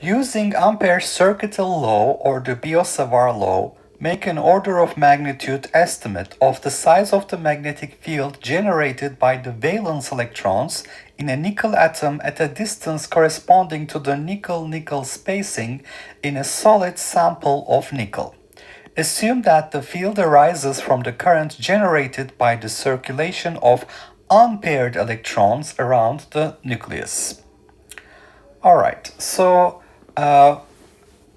Using Ampere's circuital law or the Biot-Savart law, make an order of magnitude estimate of the size of the magnetic field generated by the valence electrons in a nickel atom at a distance corresponding to the nickel-nickel spacing in a solid sample of nickel. Assume that the field arises from the current generated by the circulation of unpaired electrons around the nucleus. Alright, so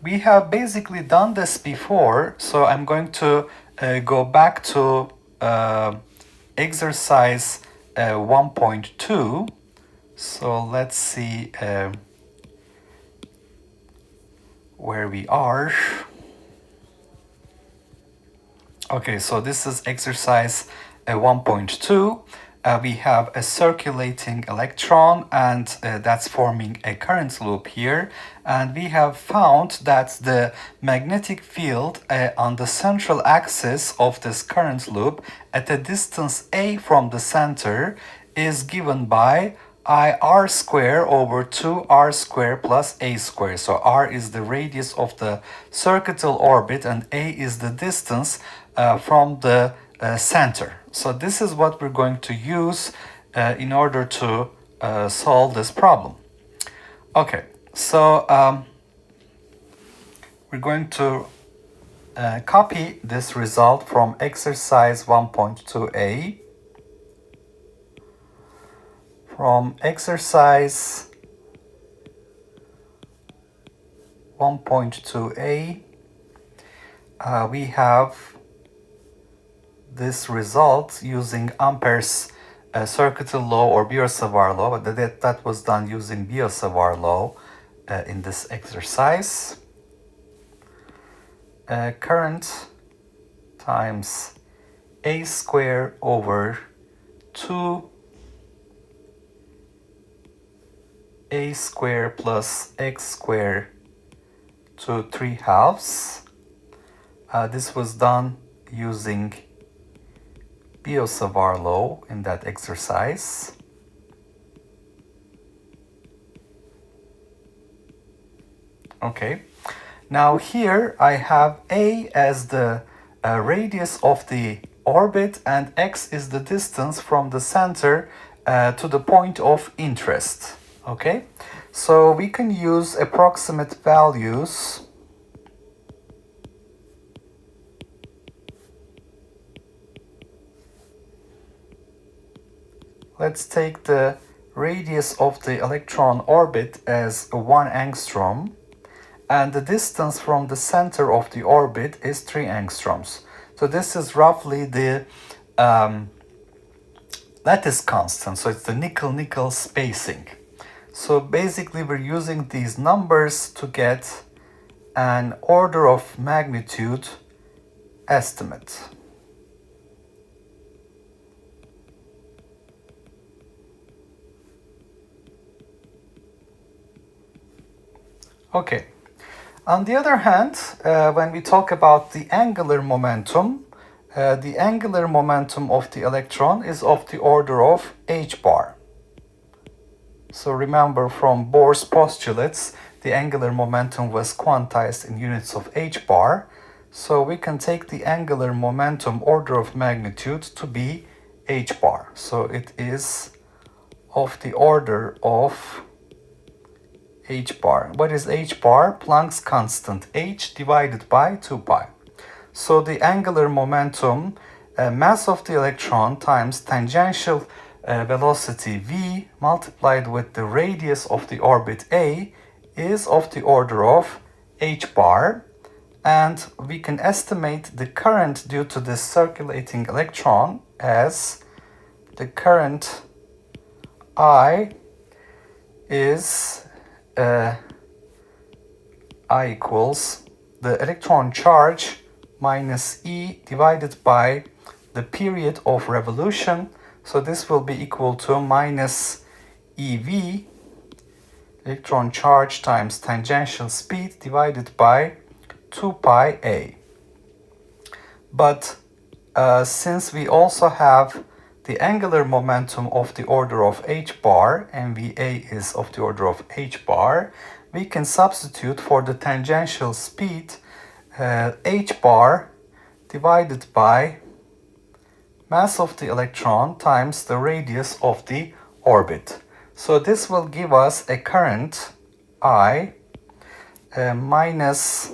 we have basically done this before, so I'm going to go back to exercise 1.2. So let's see where we are. Okay, so this is exercise 1.2. We have a circulating electron and that's forming a current loop here. And we have found that the magnetic field on the central axis of this current loop at a distance a from the center is given by IR square over 2R square plus A square. So R is the radius of the circuital orbit and A is the distance from the center. So this is what we're going to use in order to solve this problem. Okay, so we're going to copy this result from exercise 1.2a. From exercise 1.2a, we have this result using Ampere's circuital law or Biot-Savart law. That was done using Biot-Savart law in this exercise. Current times A square over 2 A square plus X square to 3/2. This was done using Biot-Savart law in that exercise. Okay, now here I have A as the radius of the orbit and X is the distance from the center to the point of interest. Okay, so we can use approximate values. Let's take the radius of the electron orbit as 1 angstrom, and the distance from the center of the orbit is 3 angstroms. So this is roughly the lattice constant, so it's the nickel-nickel spacing. So basically we're using these numbers to get an order of magnitude estimate. Okay. On the other hand, when we talk about the angular momentum of the electron is of the order of h bar. So remember from Bohr's postulates, the angular momentum was quantized in units of h bar. So we can take the angular momentum order of magnitude to be h bar. So it is of the order of h bar. What is h bar? Planck's constant, h divided by 2 pi. So the angular momentum, mass of the electron times tangential velocity v multiplied with the radius of the orbit a is of the order of h bar. And we can estimate the current due to this circulating electron as the current I is I equals the electron charge minus E divided by the period of revolution. So this will be equal to minus EV, electron charge times tangential speed divided by 2 pi A. But since we also have the angular momentum of the order of h bar, MVA is of the order of h bar, we can substitute for the tangential speed h bar divided by mass of the electron times the radius of the orbit. So this will give us a current I minus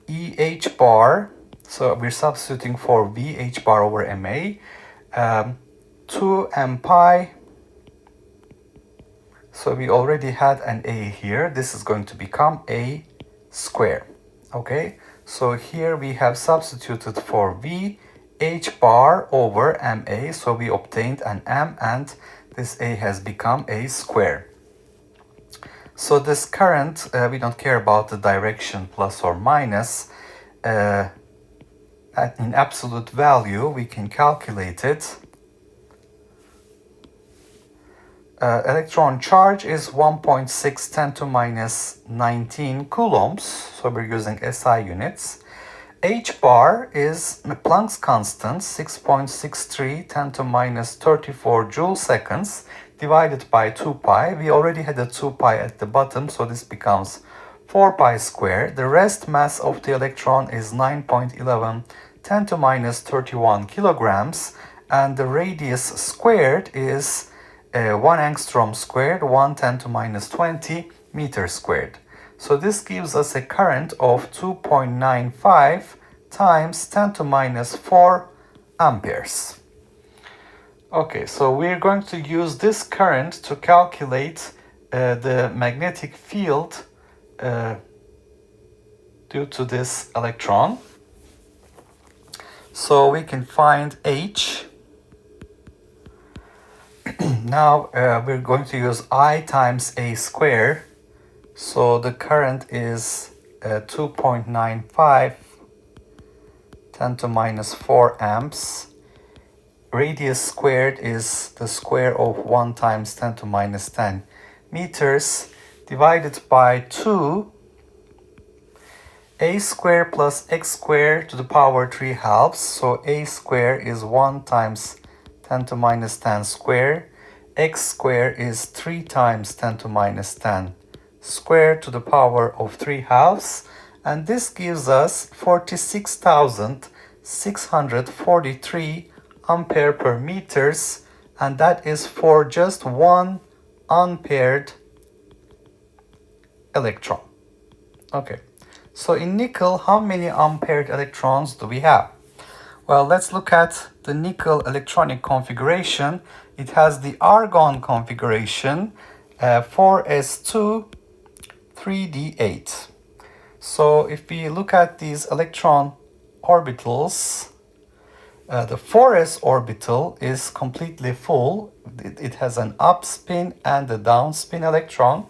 EH bar, so we're substituting for VH bar over MA, 2 m pi, so we already had an A here, this is going to become A square, okay? So here we have substituted for V, H bar over MA, so we obtained an M and this A has become A square. So this current, we don't care about the direction plus or minus, in absolute value we can calculate it. Electron charge is 1.6 10 to minus 19 coulombs, so we're using SI units. H bar is Planck's constant, 6.63 10 to minus 34 joule seconds divided by 2 pi. We already had a 2 pi at the bottom, so this becomes 4 pi squared. The rest mass of the electron is 9.11 10 to minus 31 kilograms, and the radius squared is 1 angstrom squared, 1 10 to minus 20 meters squared. So this gives us a current of 2.95 times 10 to minus 4 amperes. Okay, so we're going to use this current to calculate the magnetic field due to this electron. So we can find H. Now we're going to use I times A square. So the current is 2.95 10 to minus 4 amps. Radius squared is the square of 1 times 10 to minus 10 meters divided by 2. A square plus x square to the power 3 halves. So A square is 1 times 10 to minus 10 square. X square is 3 times 10 to minus 10 square to the power of 3 halves. And this gives us 46,643 ampere per meters, and that is for just one unpaired electron. Okay, so in nickel, how many unpaired electrons do we have? Well, let's look at the nickel electronic configuration. It has the argon configuration, 4s2 3d8. So if we look at these electron orbitals, the 4s orbital is completely full. It has an up spin and a down spin electron.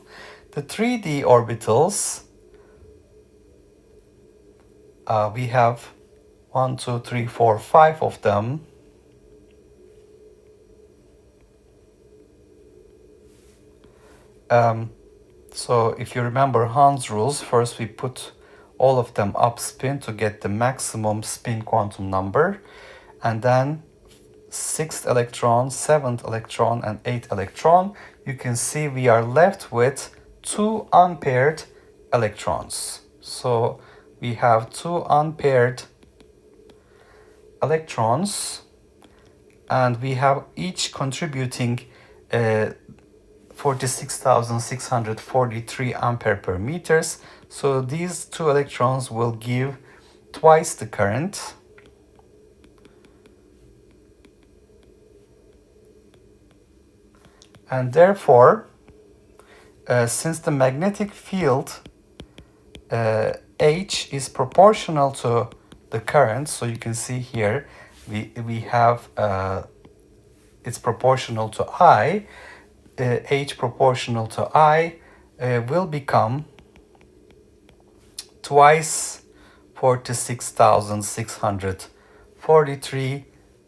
The 3d orbitals, we have 1, 2, 3, 4, 5 of them. So if you remember Hund's rules, first we put all of them up spin to get the maximum spin quantum number, and then 6th electron, 7th electron, and 8th electron. You can see we are left with 2 unpaired electrons. So we have 2 unpaired electrons, and we have each contributing 46,643 ampere per meters. So these 2 electrons will give twice the current. And therefore, since the magnetic field H is proportional to the current, so you can see here we have it's proportional to I, H proportional to I will become twice 46,643,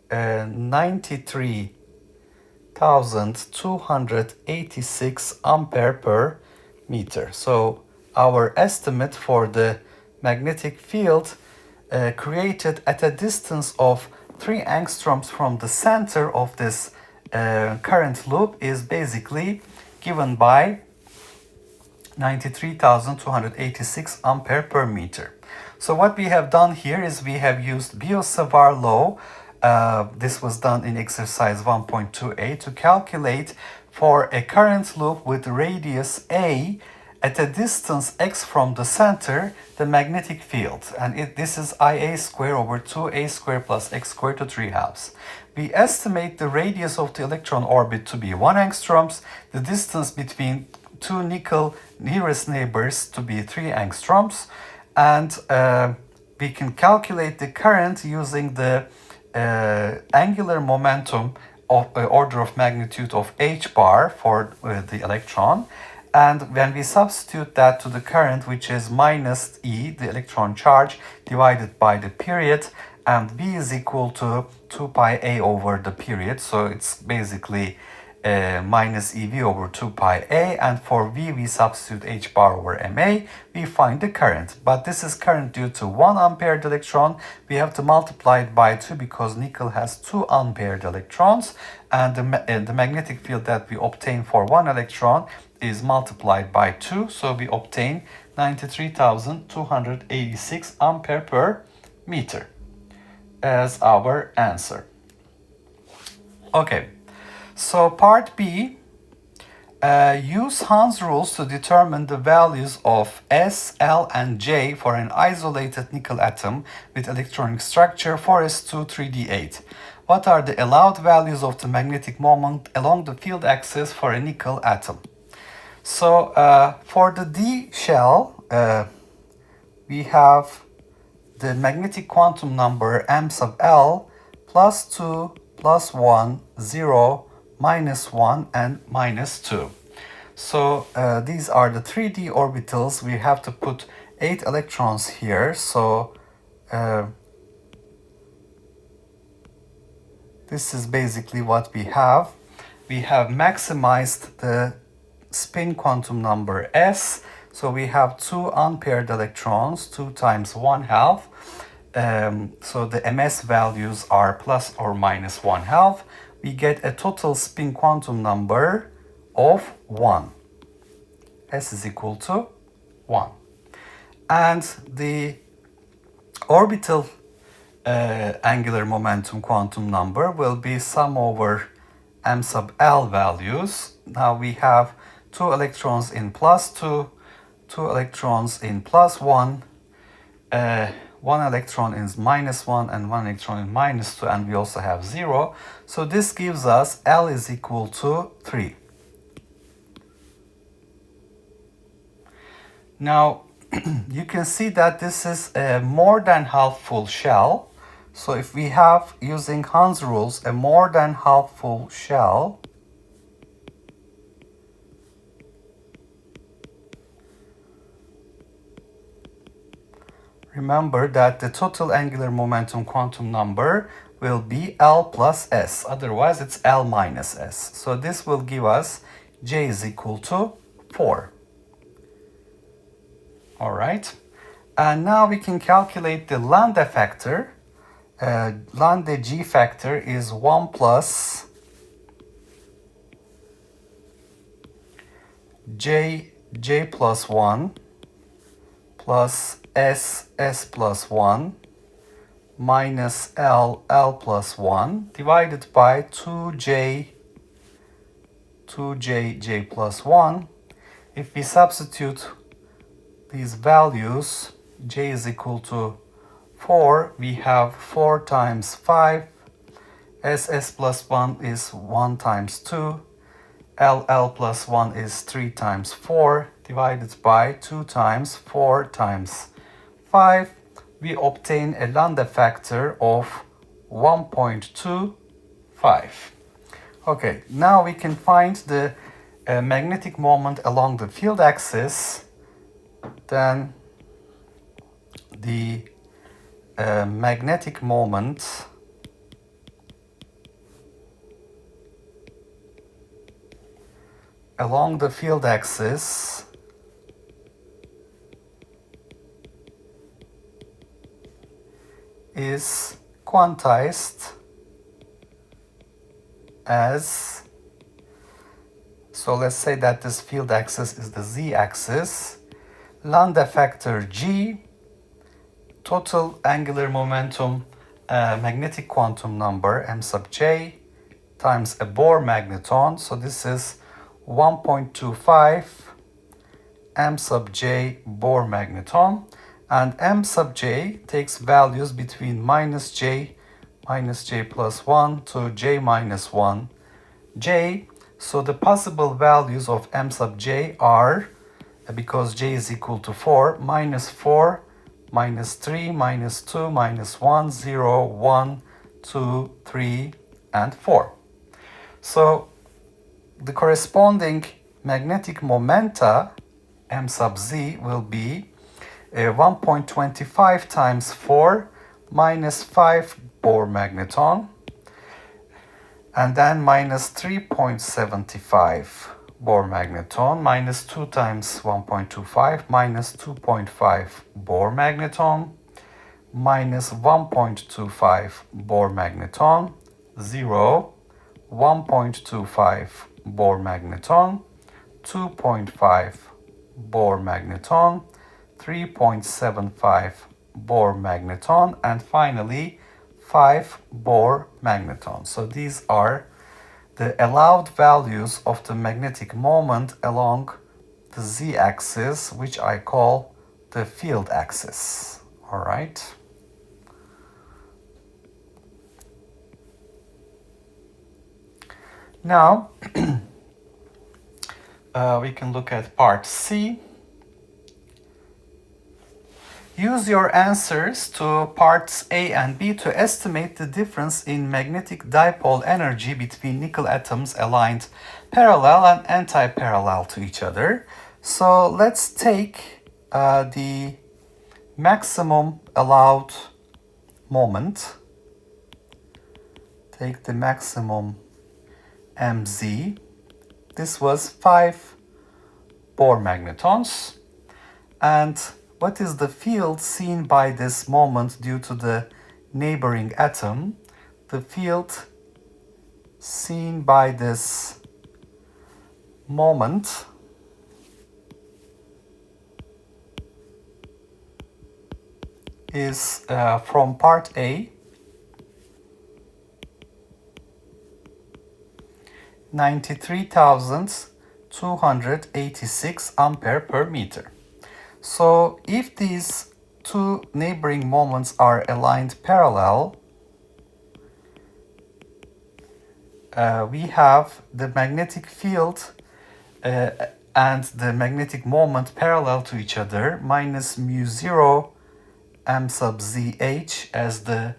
93,286 ampere per meter. So our estimate for the magnetic field created at a distance of 3 angstroms from the center of this current loop is basically given by 93,286 ampere per meter. So what we have done here is we have used Biot-Savart law. This was done in exercise 1.2a to calculate for a current loop with radius a at a distance x from the center the magnetic field, and this is IA square over 2a square plus x squared to 3 halves. We estimate the radius of the electron orbit to be 1 angstroms, the distance between two nickel nearest neighbors to be 3 angstroms, and we can calculate the current using the angular momentum of order of magnitude of h bar for the electron. And when we substitute that to the current, which is minus E, the electron charge, divided by the period, and V is equal to 2 pi A over the period. So it's basically minus EV over 2 pi A, and for V we substitute H bar over MA, we find the current. But this is current due to 1 unpaired electron. We have to multiply it by 2 because nickel has 2 unpaired electrons, and the magnetic field that we obtain for 1 electron is multiplied by 2, so we obtain 93,286 ampere per meter as our answer. Okay, so part B, use Hans rules to determine the values of S, L, and J for an isolated nickel atom with electronic structure 4s2 3d8. What are the allowed values of the magnetic moment along the field axis for a nickel atom? So for the D shell, we have the magnetic quantum number m sub L plus 2, plus 1, 0, minus 1, and minus 2. So these are the 3D orbitals. We have to put 8 electrons here. So this is basically what we have. We have maximized the spin quantum number S. So we have 2 unpaired electrons, 2 times 1/2. So the MS values are plus or minus 1/2. We get a total spin quantum number of 1. S is equal to 1. And the orbital angular momentum quantum number will be sum over m sub L values. Now we have 2 electrons in plus 2, 2 electrons in plus 1, 1 electron is minus 1, and 1 electron in minus 2, and we also have 0. So this gives us L is equal to 3. Now you can see that this is a more than half full shell. So if we have, using Hans rules, a more than half full shell, remember that the total angular momentum quantum number will be L plus S. Otherwise, it's L minus S. So this will give us J is equal to 4. All right. And now we can calculate the lambda factor. Lambda G factor is 1 plus J plus 1 plus S plus 1 minus L plus 1 divided by 2J plus 1. If we substitute these values, J is equal to 4, we have 4 times 5, S plus 1 is 1 times 2, L plus 1 is 3 times 4, divided by 2 times 4 times 5, we obtain a lambda factor of 1.25. Okay, now we can find the magnetic moment along the field axis. Then the magnetic moment along the field axis is quantized as, so let's say that this field axis is the z-axis, lambda factor g, total angular momentum, magnetic quantum number m sub j times a Bohr magneton. So this is 1.25 m sub j Bohr magneton, and m sub j takes values between minus j plus 1 to j minus 1 j. So the possible values of m sub j are, because j is equal to 4, minus 4, minus 3, minus 2, minus 1, 0, 1, 2, 3, and 4. So the corresponding magnetic momenta, m sub z, will be 1.25 times 4 minus 5 Bohr magneton, and then minus 3.75 Bohr magneton, minus 2 times 1.25, minus 2.5 Bohr magneton, minus 1.25 Bohr magneton, 0, 1.25 Bohr magneton, 2.5 Bohr magneton, 3.75 Bohr magneton, and finally 5 Bohr magneton. So these are the allowed values of the magnetic moment along the z-axis, which I call the field axis. All right. Now we can look at part C. Use your answers to parts A and B to estimate the difference in magnetic dipole energy between nickel atoms aligned parallel and anti-parallel to each other. So let's take the maximum allowed moment. Take the maximum mz. This was 5 Bohr magnetons. And what is the field seen by this moment due to the neighboring atom? The field seen by this moment is from part A, 93,286 ampere per meter. So if these two neighboring moments are aligned parallel, we have the magnetic field and the magnetic moment parallel to each other, minus mu 0 m sub zh as the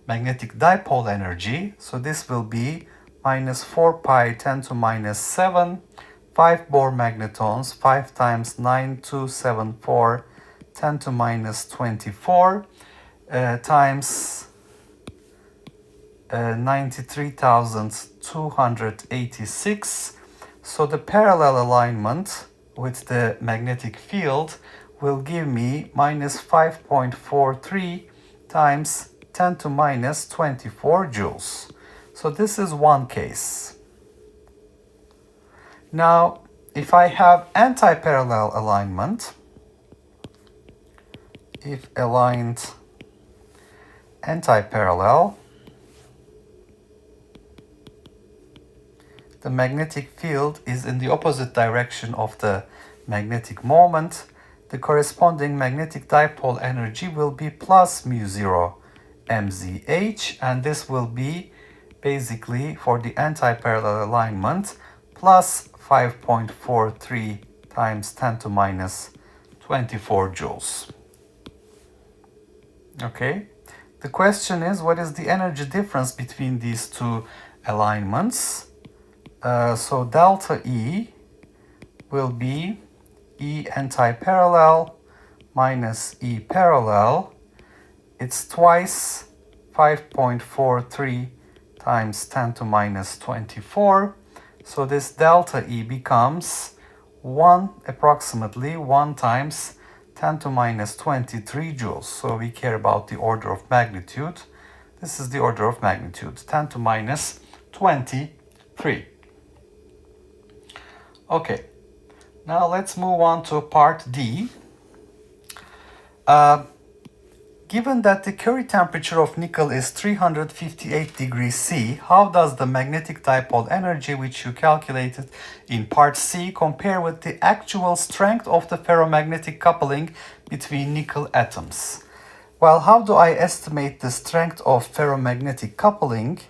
magnetic dipole energy. So this will be minus 4 pi 10 to minus 7, 5 Bohr magnetons, 5 times 9274, 10 to minus 24, times 93,286. So the parallel alignment with the magnetic field will give me minus 5.43 times 10 to minus 24 joules. So this is one case. Now, if I have anti-parallel alignment, if aligned anti-parallel, the magnetic field is in the opposite direction of the magnetic moment. The corresponding magnetic dipole energy will be plus mu 0 mzh, and this will be basically for the anti-parallel alignment plus 5.43 times 10 to minus 24 joules. Okay, the question is, what is the energy difference between these two alignments? So delta E will be E anti-parallel minus E parallel. It's twice 5.43 times 10 to minus 24. So this delta E becomes approximately 1 times 10 to minus 23 joules. So we care about the order of magnitude. This is the order of magnitude, 10 to minus 23. Okay, now let's move on to part D. Given that the Curie temperature of nickel is 358 degrees C, how does the magnetic dipole energy, which you calculated in part C, compare with the actual strength of the ferromagnetic coupling between nickel atoms? Well, how do I estimate the strength of ferromagnetic coupling?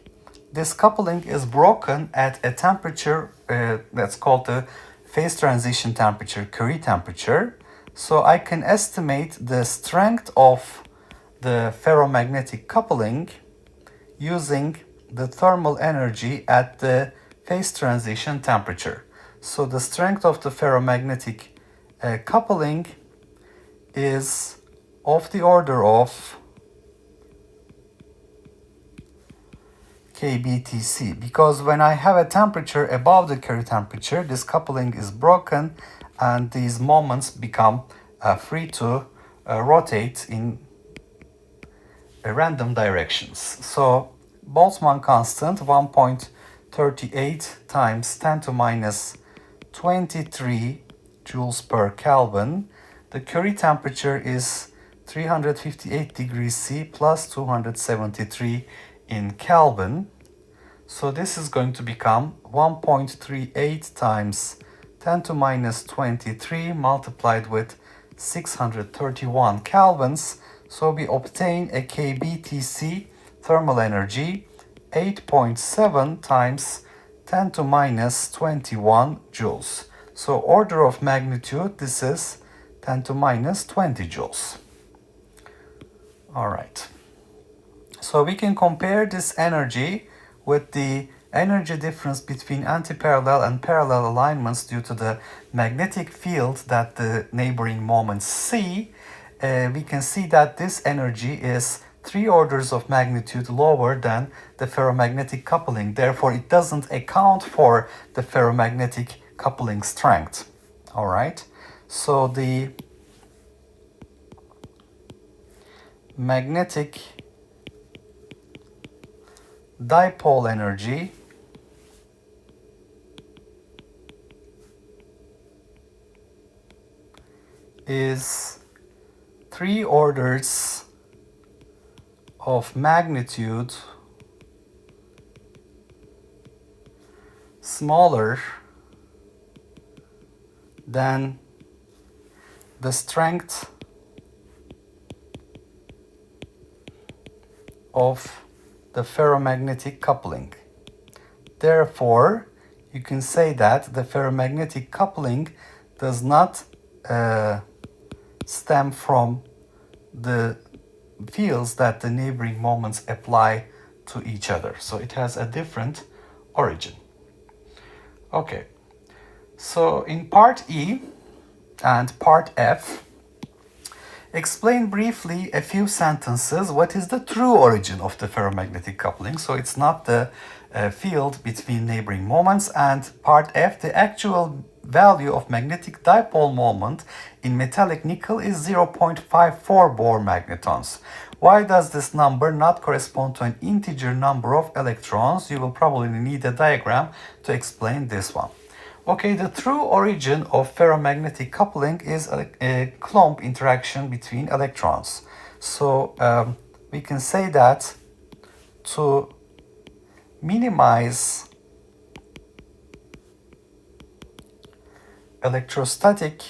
This coupling is broken at a temperature that's called the phase transition temperature, Curie temperature. So I can estimate the strength of the ferromagnetic coupling using the thermal energy at the phase transition temperature. So the strength of the ferromagnetic coupling is of the order of kBTC, because when I have a temperature above the Curie temperature, this coupling is broken and these moments become free to rotate in random directions. So Boltzmann constant 1.38 times 10 to minus 23 joules per Kelvin. The Curie temperature is 358 degrees C plus 273 in Kelvin. So this is going to become 1.38 times 10 to minus 23 multiplied with 631 kelvins. So we obtain a kBTC thermal energy 8.7 times 10 to minus 21 joules. So order of magnitude, this is 10 to minus 20 joules. All right. So we can compare this energy with the energy difference between antiparallel and parallel alignments due to the magnetic field that the neighboring moments see. We can see that this energy is 3 orders of magnitude lower than the ferromagnetic coupling. Therefore, it doesn't account for the ferromagnetic coupling strength. All right. So the magnetic dipole energy is 3 orders of magnitude smaller than the strength of the ferromagnetic coupling. Therefore, you can say that the ferromagnetic coupling does not stem from the fields that the neighboring moments apply to each other. So it has a different origin. Okay, so in part E and part F, explain briefly a few sentences what is the true origin of the ferromagnetic coupling. So it's not the field between neighboring moments. And part F, the actual value of magnetic dipole moment in metallic nickel is 0.54 Bohr magnetons. Why does this number not correspond to an integer number of electrons? You will probably need a diagram to explain this one. Okay, the true origin of ferromagnetic coupling is a Coulomb interaction between electrons. So we can say that to minimize electrostatic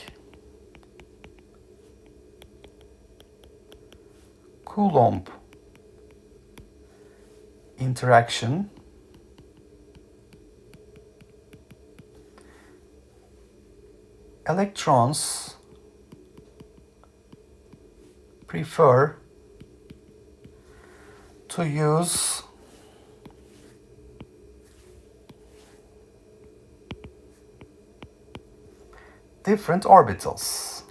Coulomb interaction, electrons prefer to use different orbitals.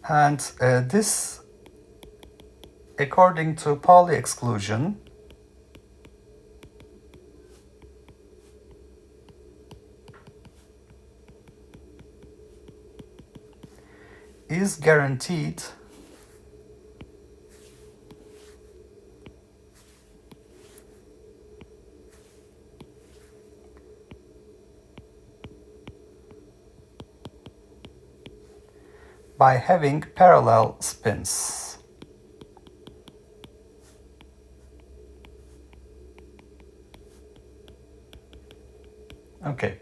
And this, according to Pauli exclusion, is guaranteed by having parallel spins. Okay,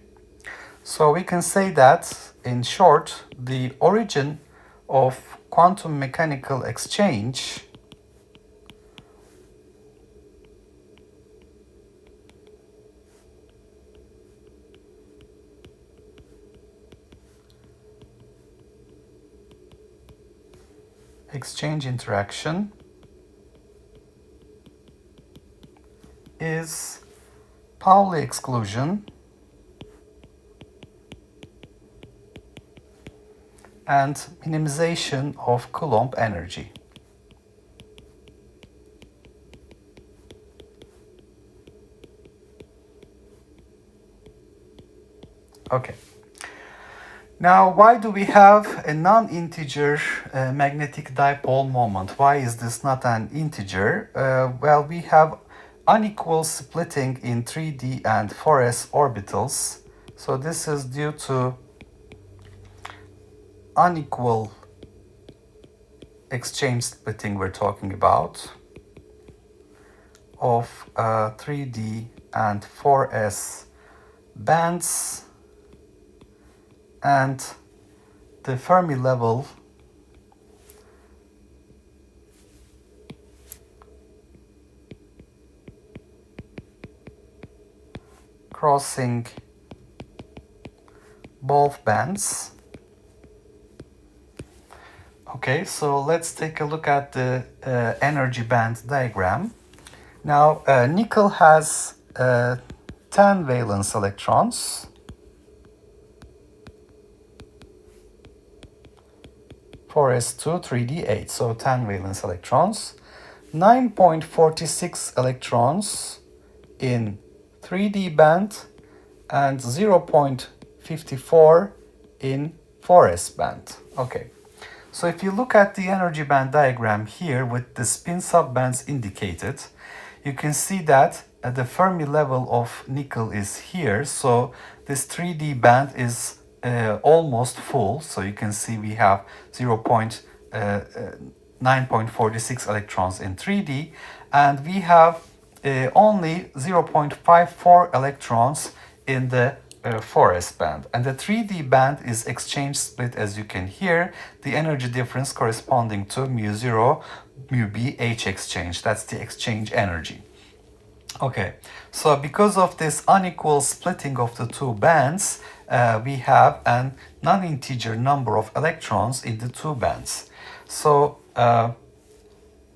so we can say that, in short, the origin of quantum mechanical exchange interaction is Pauli exclusion and minimization of Coulomb energy. Okay. Now, why do we have a non-integer magnetic dipole moment? Why is this not an integer? Well, we have unequal splitting in 3D and 4s orbitals. So this is due to unequal exchange splitting we're talking about of 3D and 4s bands, and the Fermi level crossing both bands. Okay, so let's take a look at the energy band diagram. Now, nickel has 10 valence electrons. For S2, 3D8, so 10 valence electrons. 9.46 electrons in 3D band and 0.54 in 4s band. Okay, so if you look at the energy band diagram here with the spin subbands indicated, you can see that the Fermi level of nickel is here. So this 3D band is almost full. So you can see we have 9.46 electrons in 3D, and we have only 0.54 electrons in the 4s band. And the 3D band is exchange split, as you can hear, the energy difference corresponding to mu0, mu b, H exchange. That's the exchange energy. Okay, so because of this unequal splitting of the two bands, we have a non-integer number of electrons in the two bands. So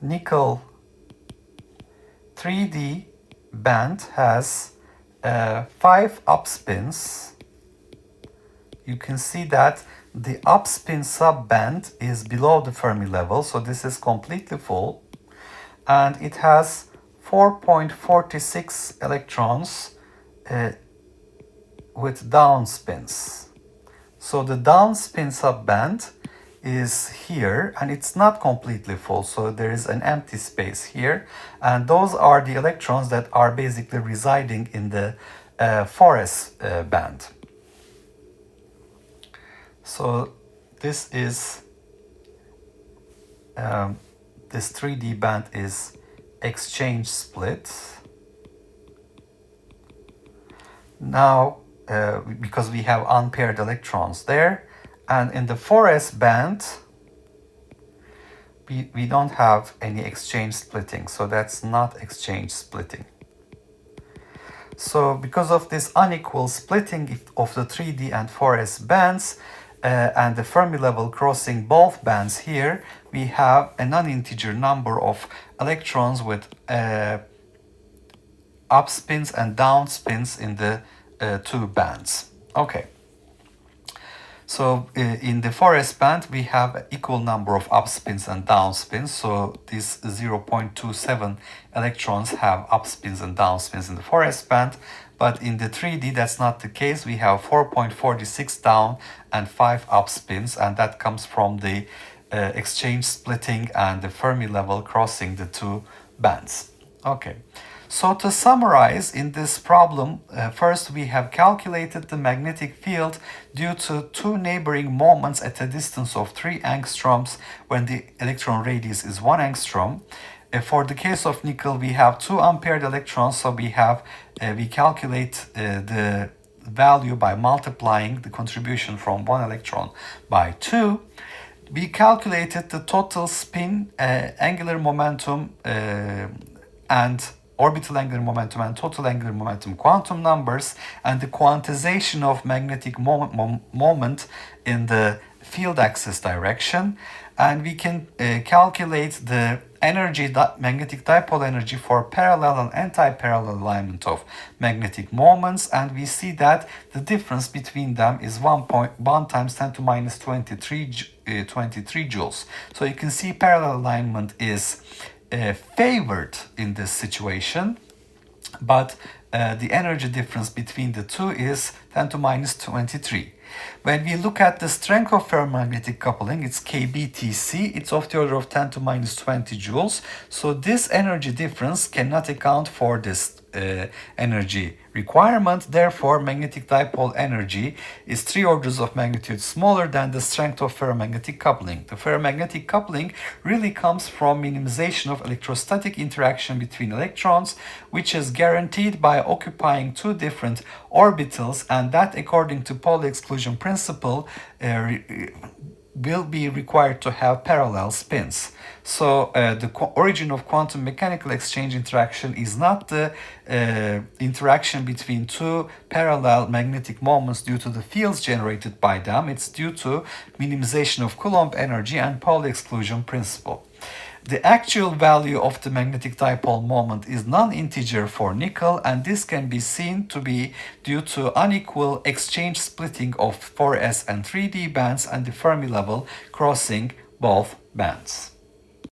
nickel 3D band has 5 upspins. You can see that the upspin subband is below the Fermi level, so this is completely full, and it has 4.46 electrons with downspins. So the downspin subband is here, and it's not completely full, so there is an empty space here, and those are the electrons that are basically residing in the 4s band. So this is this 3D band is exchange split. Now, because we have unpaired electrons there, and in the 4s band, we don't have any exchange splitting, so that's not exchange splitting. So because of this unequal splitting of the 3D and 4s bands, and the Fermi level crossing both bands here, we have a non-integer number of electrons with upspins and downspins in the two bands. Okay. So in the 4s band, we have an equal number of upspins and downspins. So these 0.27 electrons have upspins and downspins in the 4s band, but in the 3D that's not the case. We have 4.46 down and 5 up spins, and that comes from the exchange splitting and the Fermi level crossing the two bands. Okay, so to summarize in this problem, first we have calculated the magnetic field due to two neighboring moments at a distance of 3 angstroms when the electron radius is 1 angstrom. For the case of nickel, we have 2 unpaired electrons, so we calculate the value by multiplying the contribution from 1 electron by 2. We calculated the total spin, angular momentum, and orbital angular momentum and total angular momentum quantum numbers, and the quantization of magnetic moment in the field axis direction. And we can calculate the energy, magnetic dipole energy for parallel and anti-parallel alignment of magnetic moments, and we see that the difference between them is 1.1 times 10 to minus 23 joules. So you can see parallel alignment is favored in this situation, but the energy difference between the two is 10 to minus 23. When we look at the strength of ferromagnetic coupling, it's kBTC, it's of the order of 10 to minus 20 joules. So this energy difference cannot account for this energy requirement. Therefore, magnetic dipole energy is 3 orders of magnitude smaller than the strength of ferromagnetic coupling. The ferromagnetic coupling really comes from minimization of electrostatic interaction between electrons, which is guaranteed by occupying 2 different orbitals, and that, according to Pauli exclusion principle, will be required to have parallel spins. So the origin of quantum mechanical exchange interaction is not the interaction between 2 parallel magnetic moments due to the fields generated by them. It's due to minimization of Coulomb energy and Pauli exclusion principle. The actual value of the magnetic dipole moment is non-integer for nickel, and this can be seen to be due to unequal exchange splitting of 4s and 3d bands and the Fermi level crossing both bands.